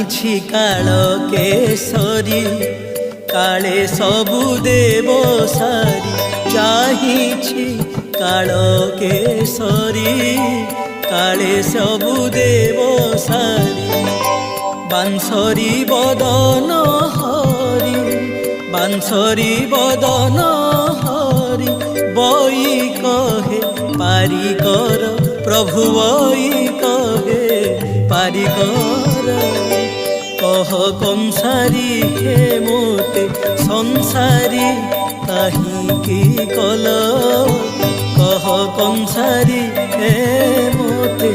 ଚାହିଁଛି କାଳ କେଶରୀ କାଳେ ସବୁ ଦେବ ସାରି ଚାହିଁଛି କାଳ କେଶରୀ କାଳେ ସବୁ ଦେବ ସାରି ବାଂଶରୀ ବଦନ ହରି ବାଂଶରୀ ବଦନ ହରି ବଇ କହେ ପାରିକର ପ୍ରଭୁ ବଇ କହେ ପାରିକର কহ কংসারী হে মোতে সংসারী কাহিকি কল কহ কংসারী হে মোতে।